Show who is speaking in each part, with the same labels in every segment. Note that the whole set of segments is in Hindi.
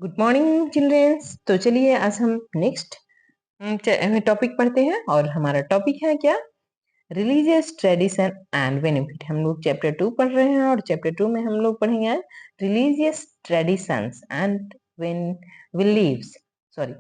Speaker 1: Good morning childrens. तो चलिए आज हम नेक्स्ट टॉपिक पढ़ते हैं और हमारा टॉपिक है क्या? Religious tradition and benefit. हम लोग चैप्टर 2 पढ़ रहे हैं और चैप्टर 2 में हम लोग पढ़ेंगे आज religious traditions and believes. Sorry,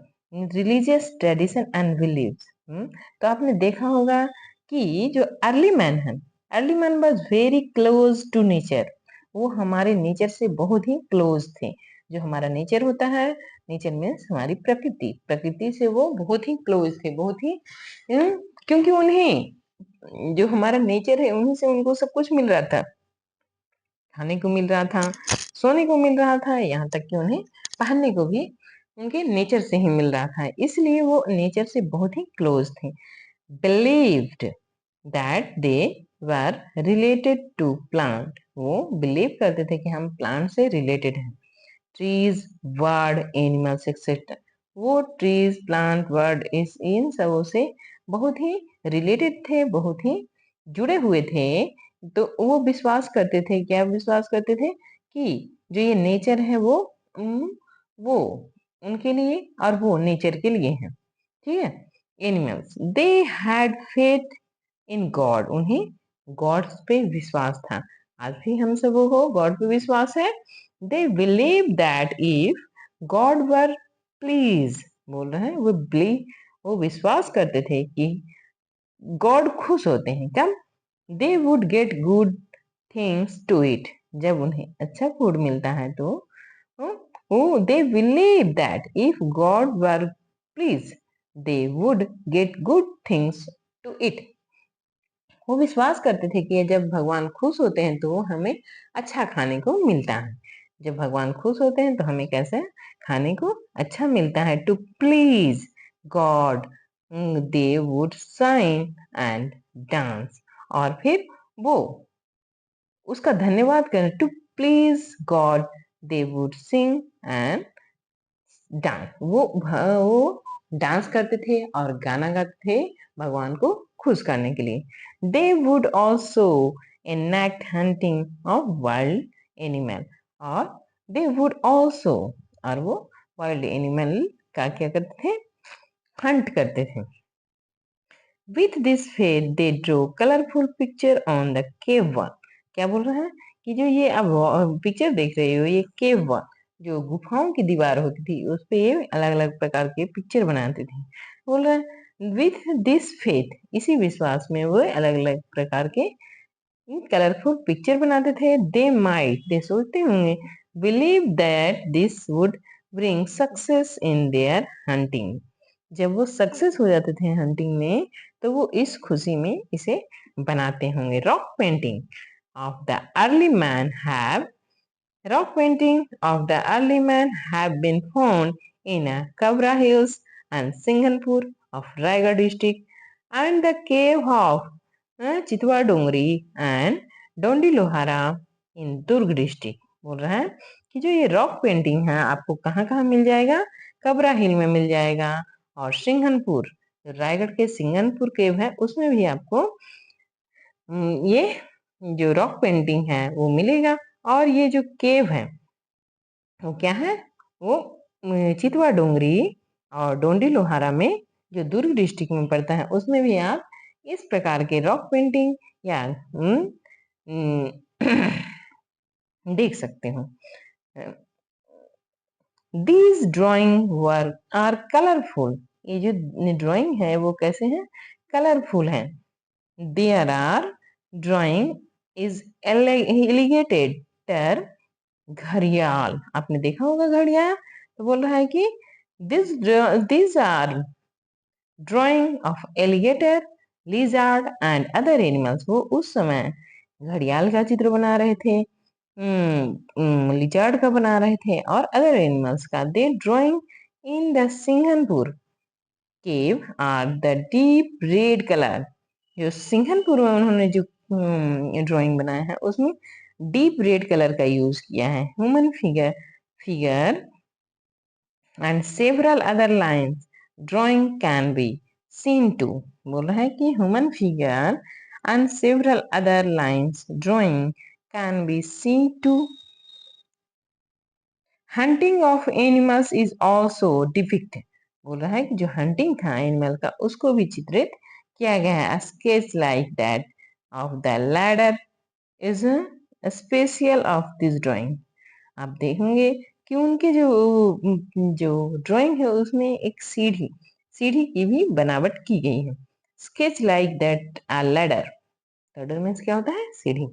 Speaker 1: religious tradition and believes. तो आपने देखा होगा कि जो early man was very close to nature. वो हमारे नेचर से बहुत ही क्लोज थे। जो हमारा नेचर होता है, नेचर मीन्स हमारी प्रकृति से वो बहुत ही क्लोज थे, बहुत ही क्योंकि उन्हें जो हमारा नेचर है उन्हीं से उनको सब कुछ मिल रहा था। खाने को मिल रहा था, सोने को मिल रहा था, यहाँ तक कि उन्हें पहनने को भी उनके नेचर से ही मिल रहा था। इसलिए वो नेचर से बहुत ही क्लोज थे। Believed that they were related to plant. वो बिलीव करते थे कि हम प्लांट से रिलेटेड हैं। Trees, bird, animals etcetera. वो ट्रीज, प्लांट, बर्ड इन सबों से बहुत ही रिलेटेड थे, बहुत ही जुड़े हुए थे। तो वो विश्वास करते थे, क्या विश्वास करते थे? कि जो ये नेचर है वो वो उनके लिए और वो नेचर के लिए है। ठीक है। Animals, they had faith in God. उन्हें गॉड पे विश्वास था। आज भी हम सबों को गॉड पे विश्वास है। दे believe that if God were please, बोल रहे हैं वो विश्वास करते थे कि गॉड खुश होते हैं कब? They would get good things to it. जब उन्हें अच्छा फूड मिलता है तो they believe that if God were please they would get good things to it. वो विश्वास करते थे कि जब भगवान खुश होते हैं तो हमें अच्छा खाने को मिलता है। जब भगवान खुश होते हैं तो हमें कैसे खाने को अच्छा मिलता है। To please God they would sign and dance. और फिर वो उसका धन्यवाद करें। To please God they would sing and dance. वो डांस करते थे और गाना गाते थे भगवान को खुश करने के लिए। They would also enact hunting of wild animal. और दे वुड ऑल्सो, और वो वाइल्ड एनिमल का क्या करते थे? हंट करते थे। With this faith they drew colourful picture on the cave wall. क्या बोल रहा है कि जो ये अब पिक्चर देख रहे हो, ये केव वॉल जो गुफाओं की दीवार होती थी उस पे ये अलग अलग प्रकार के पिक्चर बनाते थे। बोल रहा है विथ दिस फेथ, इसी विश्वास में वो अलग अलग प्रकार के कलरफुल पिक्चर बनाते थे। दे सोचते होंगे, believe that this would bring success in their hunting. जब वो सक्सेस हो जाते थे हंटिंग में तो वो इस खुशी में इसे बनाते होंगे। Rock painting of the early man have been found in Kavra Hills and Singhalpur of Raigad district and the cave of Chitwa Dongri and Dondi Lohara in Durg district। बोल रहा है कि जो ये रॉक पेंटिंग है आपको कहाँ कहाँ मिल जाएगा? कबरा हिल में मिल जाएगा और सिंघनपुर, जो रायगढ़ के सिंघनपुर केव है उसमें भी आपको ये जो रॉक पेंटिंग है वो मिलेगा। और ये जो केव है वो क्या है? वो चितवा डोंगरी और डोंडी लोहारा में जो दुर्ग डिस्ट्रिक्ट में पड़ता है उसमें भी आप इस प्रकार के रॉक पेंटिंग या देख सकते हो। These drawing work are colourful. ये जो ड्राइंग है वो कैसे है? कलरफुल है। There are drawing is alligator घड़ियाल। आपने देखा होगा घड़ियाल। तो बोल रहा है कि this are drawing of alligator, lizard and other animals. वो उस समय घड़ियाल का चित्र बना रहे थे, लिजार्ड का बना रहे थे और अदर एनिमल्स का। They drawing in the Singhanpur cave are the deep red colour. जो सिंघनपुर में उन्होंने जो ड्राइंग बनाया है उसमें डीप रेड कलर का यूज किया है। Human figure and several other lines drawing can be seen to. बोल रहा है कि human figure and several other lines drawing can be seen to hunting of animals is also depict, बोल रहा है कि जो हंटिंग था एनिमल का उसको भी चित्रित किया गया है। Sketch like that of the ladder is special of this drawing. आप देखेंगे कि उनके जो ड्राइंग है उसमें एक सीढ़ी सीढ़ी की भी बनावट की गई है। Sketch like that a ladder, ladder means क्या होता है, सीढ़ी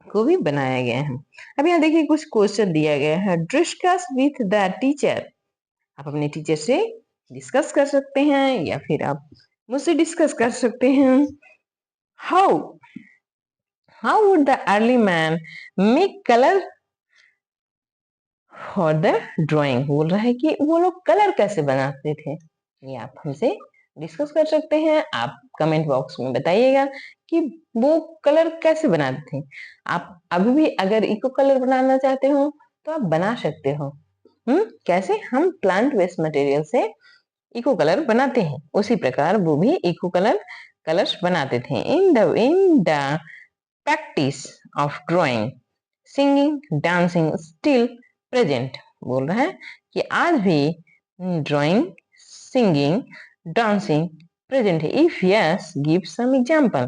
Speaker 1: को भी बनाया गया है। अब यहाँ देखिए कुछ क्वेश्चन दिया गया है। डिस्कस विथ द टीचर, आप अपने टीचर से डिस्कस कर सकते हैं या फिर आप मुझसे डिस्कस कर सकते हैं। How how would the early man make colour for the drawing, बोल रहा है कि वो लोग कलर कैसे बनाते थे, ये आप हमसे डिस्कस कर सकते हैं। आप कमेंट बॉक्स में बताइएगा कि वो कलर कैसे बनाते थे। आप अभी भी अगर इको कलर बनाना चाहते हो तो आप बना सकते हो। कैसे, हम प्लांट वेस्ट मटेरियल से इको कलर बनाते हैं उसी प्रकार वो भी इको कलर्स बनाते थे। In the practice of drawing, singing, dancing still present, बोल रहा है कि आज भी ड्राइंग, सिंगिंग, डांसिंग प्रेजेंट है। If yes give some example,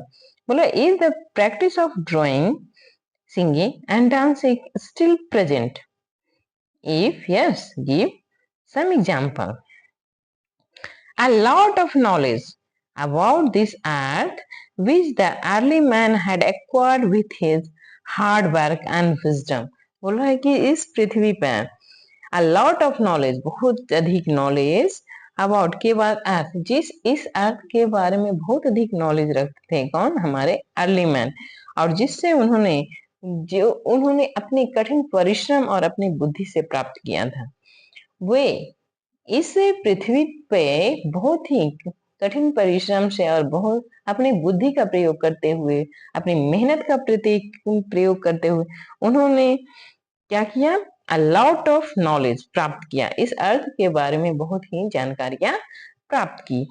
Speaker 1: बोला is the practice of drawing, singing and dancing still present? If yes give some example. A lot of knowledge about this earth which the early man had acquired with his hard work and wisdom, बोल रहा है कि इस पृथ्वी पर a lot of knowledge, बहुत अधिक नॉलेज, अबाउट के बाद अर्थ, जिस इस अर्थ के बारे में बहुत अधिक नॉलेज रखते थे, कौन, हमारे अर्ली मैन, और जिससे उन्होंने अपने कठिन परिश्रम और अपनी बुद्धि से प्राप्त किया था। वे इस पृथ्वी पे बहुत ही कठिन परिश्रम से और बहुत अपनी बुद्धि का प्रयोग करते हुए, अपनी मेहनत का प्रयोग करते हुए उन्होंने क्या किया, अ लॉट ऑफ नॉलेज प्राप्त किया, इस अर्थ के बारे में बहुत ही जानकारियां प्राप्त की।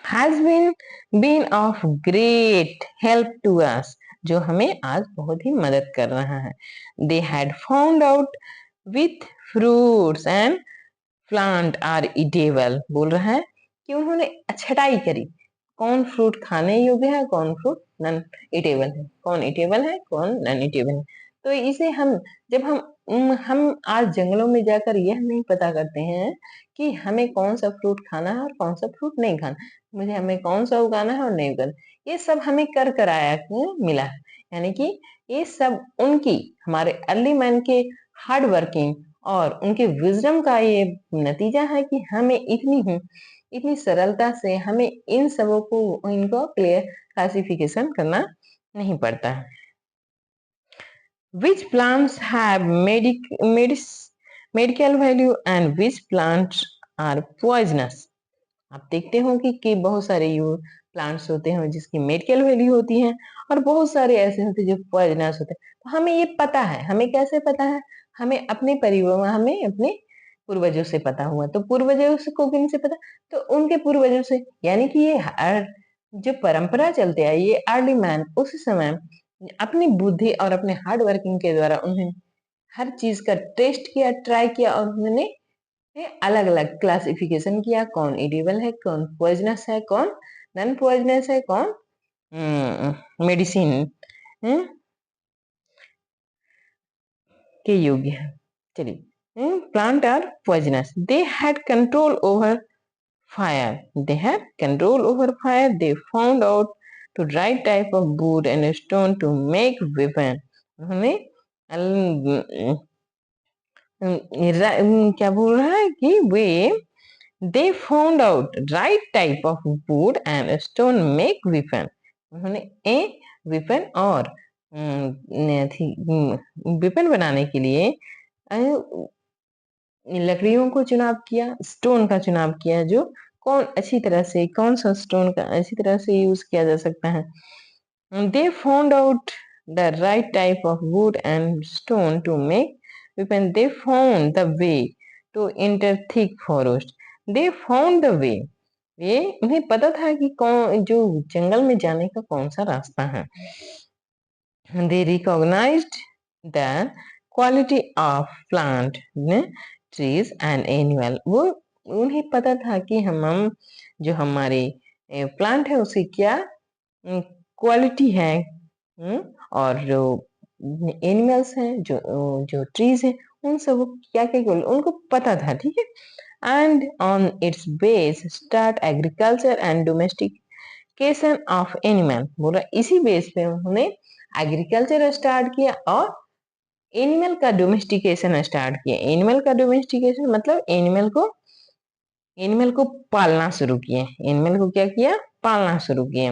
Speaker 1: Has been of great help to us, जो हमें आज बहुत ही मदद कर रहा है। They had found out with fruits and plant are edible, बोल रहा है कि उन्होंने छटाई करी, कौन फ्रूट खाने योग्य है, कौन फ्रूट नॉन इटेबल है, कौन इटेबल है, कौन नॉन इटेबल है। तो इसे जब हम आज जंगलों में जाकर यह नहीं पता करते हैं कि हमें कौन सा फ्रूट खाना है और कौन सा फ्रूट नहीं खाना, मुझे हमें कौन सा उगाना है और नहीं उगाना, ये सब हमें कर आया मिला है। यानी कि ये सब उनकी, हमारे अर्ली मैन के हार्ड वर्किंग और उनके विजडम का ये नतीजा है कि हमें इतनी सरलता से हमें इनको क्लियर क्लासिफिकेशन करना नहीं पड़ता है। Which plants have medical value and which plants are poisonous? आप देखते हो कि बहुत सारे प्लांट्स होते हैं जिसकी मेडिकल वैल्यू होती है और बहुत सारे ऐसे होते हैं जो पॉइजनस होते हैं। तो हमें ये पता है, हमें कैसे पता है, हमें अपने पूर्वजों से पता हुआ। तो पूर्वजों को किन से पता, तो उनके पूर्वजों से, यानी कि ये जो परंपरा चलते आई, ये अर्ली मैन उस समय अपनी बुद्धि और अपने हार्ड वर्किंग के द्वारा उन्होंने हर चीज का टेस्ट किया, ट्राई किया और उन्होंने अलग अलग क्लासिफिकेशन किया, कौन एडिबल है, कौन पॉइजनस है, कौन नॉन पॉइजनस है, कौन मेडिसिन के योग्य है। चलिए, plant are poisonous, they had control over fire, they found out to right type of wood and stone to make weapon, उन्होंने क्या बोल रहा है कि वे they found out right type of wood and stone make weapon, उन्होंने weapon और weapon बनाने के लिए लकड़ियों को चुनाव किया, स्टोन का चुनाव किया, जो कौन सा स्टोन का अच्छी तरह से यूज किया जा सकता है। They found out the right type of wood and stone to make weapon, they found the way to enter thick forest, they found the way, ये उन्हें पता था कि कौन जो जंगल में जाने का कौन सा रास्ता है। They recognised the quality of plant, trees and animal. वो उन्हें पता था कि हम जो हमारे प्लांट है उसकी क्या क्वालिटी है, और जो एनिमल्स हैं, जो जो ट्रीज हैं, उन सब क्या क्या उनको पता था, ठीक है। And on it's base start agriculture and domestication of animal. बोला इसी बेस पे उन्होंने एग्रीकल्चर स्टार्ट किया और एनिमल का डोमेस्टिकेशन स्टार्ट किया। एनिमल का डोमेस्टिकेशन मतलब एनिमल को पालना शुरू किए। एनिमल को क्या किया? पालना शुरू किए।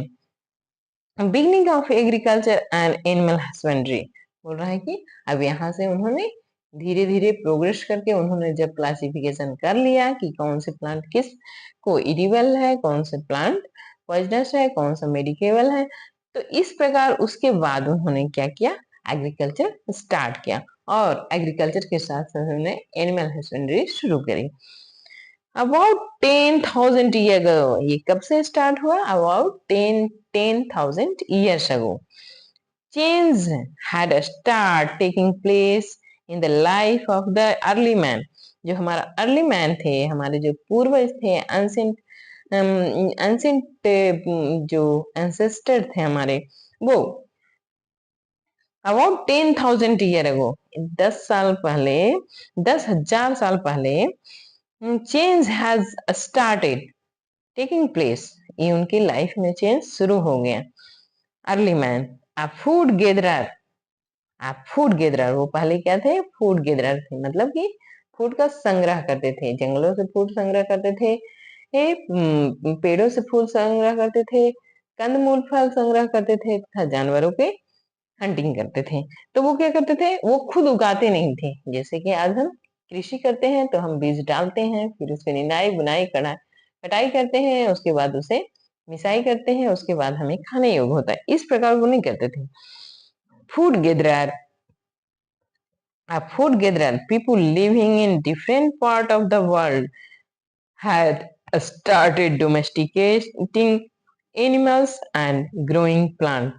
Speaker 1: Beginning of agriculture and animal husbandry. बोल रहा है कि अब यहाँ से उन्होंने धीरे धीरे प्रोग्रेस करके उन्होंने जब क्लासिफिकेशन कर लिया कि कौन से प्लांट किस को इडिबल है, कौन से प्लांट पॉइजनस है, कौन सा मेडिकेबल है, तो इस प्रकार उसके बाद उन्होंने क्या किया? एग्रीकल्चर स्टार्ट किया और एग्रीकल्चर के साथ साथ उन्होंने एनिमल हस्बेंड्री शुरू करी। अबाउट 10,000 ईयर अगो, ये कब से स्टार्ट हुआ? About 10,000 years ago. Change had start taking place in the life of the early man. जो हमारा अर्ली मैन थे, हमारे जो पूर्वज थे, अनसेंट जो एंसेस्टर थे हमारे, वो अबाउट 10,000 ईयर अगो, 10 साल पहले, 10,000 साल पहले, change has started taking place. ये उनकी लाइफ में चेंज शुरू हो गया। अर्ली मैन अ फूड गेदरर, आप फूड गेदरर, वो पहले क्या थे? फूड गेदरर थे, मतलब कि फूड का संग्रह करते थे, जंगलों से फूड संग्रह करते थे, पेड़ों से फूल संग्रह करते थे, कंदमूल फल संग्रह करते थे तथा जानवरों के हंटिंग करते थे। तो वो क्या करते थे? वो खुद उगाते नहीं थे। जैसे कि आज हम कृषि करते हैं तो हम बीज डालते हैं, फिर उसकी निंदाई बुनाई कटाई करते हैं, उसके बाद उसे मिसाई करते हैं, उसके बाद हमें खाने योग्य होता है। इस प्रकार वो नहीं करते थे। Food gatherer, a food gatherer, people living in different part of the world had started domesticating animals and growing plant।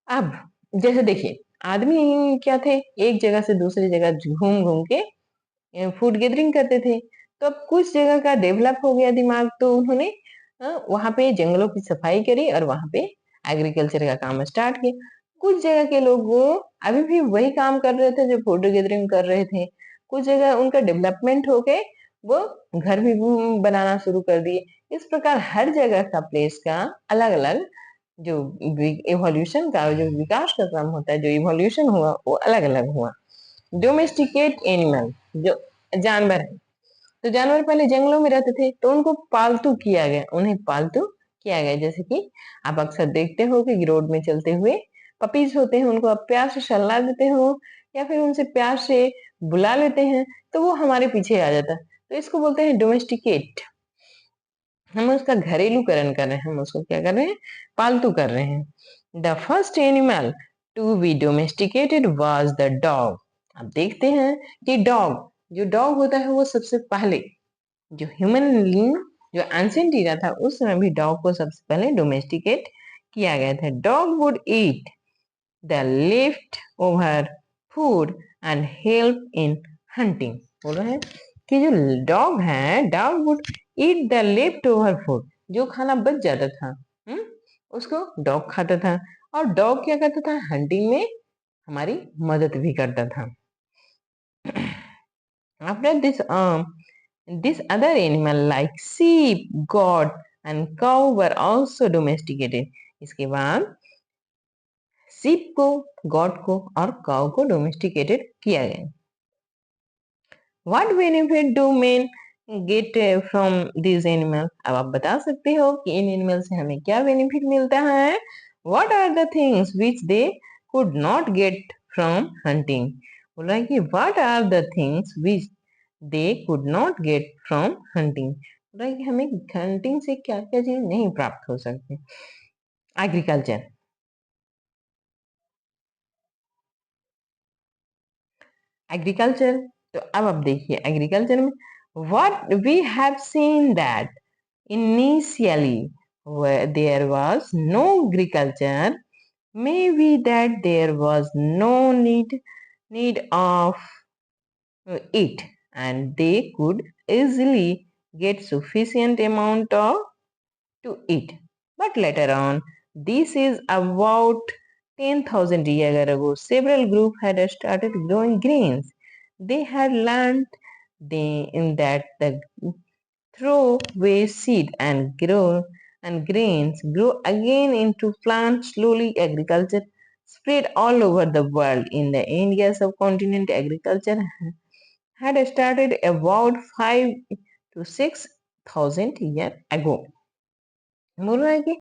Speaker 1: अब जैसे देखिए, आदमी क्या थे? एक जगह से दूसरी जगह घूम घूम के फूड गैदरिंग करते थे। तो अब कुछ जगह का डेवलप हो गया दिमाग, तो उन्होंने वहां पे जंगलों की सफाई करी और वहां पे एग्रीकल्चर का काम स्टार्ट किया। कुछ जगह के लोग वो अभी भी वही काम कर रहे थे जो फूड गैदरिंग कर रहे थे। कुछ जगह उनका डेवलपमेंट होके वो घर भी बनाना शुरू कर दिए। इस प्रकार हर जगह का प्लेस का अलग अलग जो इवोल्यूशन का जो विकास का क्रम होता है, जो इवोल्यूशन हुआ वो अलग अलग हुआ। डोमेस्टिकेट एनिमल, जो जानवर है, तो जानवर पहले जंगलों में रहते थे तो उनको पालतू किया गया, उन्हें पालतू किया गया। जैसे कि आप अक्सर देखते हो कि रोड में चलते हुए पपीज होते हैं, उनको आप प्यार से सलाह देते हो या फिर उनसे प्यार से बुला लेते हैं तो वो हमारे पीछे आ जाता है। तो इसको बोलते हैं डोमेस्टिकेट। हम उसका घरेलूकरण कर रहे हैं, हम उसको क्या कर रहे हैं? पालतू कर रहे हैं। The first animal to be domesticated was the dog. अब देखते हैं कि जो डॉग होता है वो सबसे पहले, जो ह्यूमन जो एंशिएंट एरा था उस समय भी डॉग को सबसे पहले डोमेस्टिकेट किया गया था। Dog would eat the left over food and help in hunting. बोल रहे हैं कि जो डॉग है, dog would eat the left over food, जो खाना बच जाता था, उसको डॉग खाता था। और डॉग क्या करता था? हंटिंग में हमारी मदद भी करता था। After this other animal like sheep, goat and cow were also domesticated। इसके बाद sheep को, goat को और cow को domesticated किया गया। What benefit do men get from these animals? अब आप बता सकते हो कि इन एनिमल से हमें क्या बेनिफिट मिलता है? What are the things which they could not get from hunting? बोल रहा है कि what are the things which they could not get from hunting? बोल रहा है कि हमें हंटिंग से क्या क्या चीज नहीं प्राप्त हो सकती। एग्रीकल्चर, एग्रीकल्चर, तो अब आप देखिए एग्रीकल्चर में what we have seen that initially where there was no agriculture, maybe that there was no need need of it, and they could easily get sufficient amount of to eat. But later on, this is about 10,000 years ago, several groups had started growing grains. They had learned in that the throw away seed and grains grow again into plants. Slowly agriculture spread all over the world. In the India subcontinent, agriculture had started about 5 to 6,000 years ago. बोलो आगे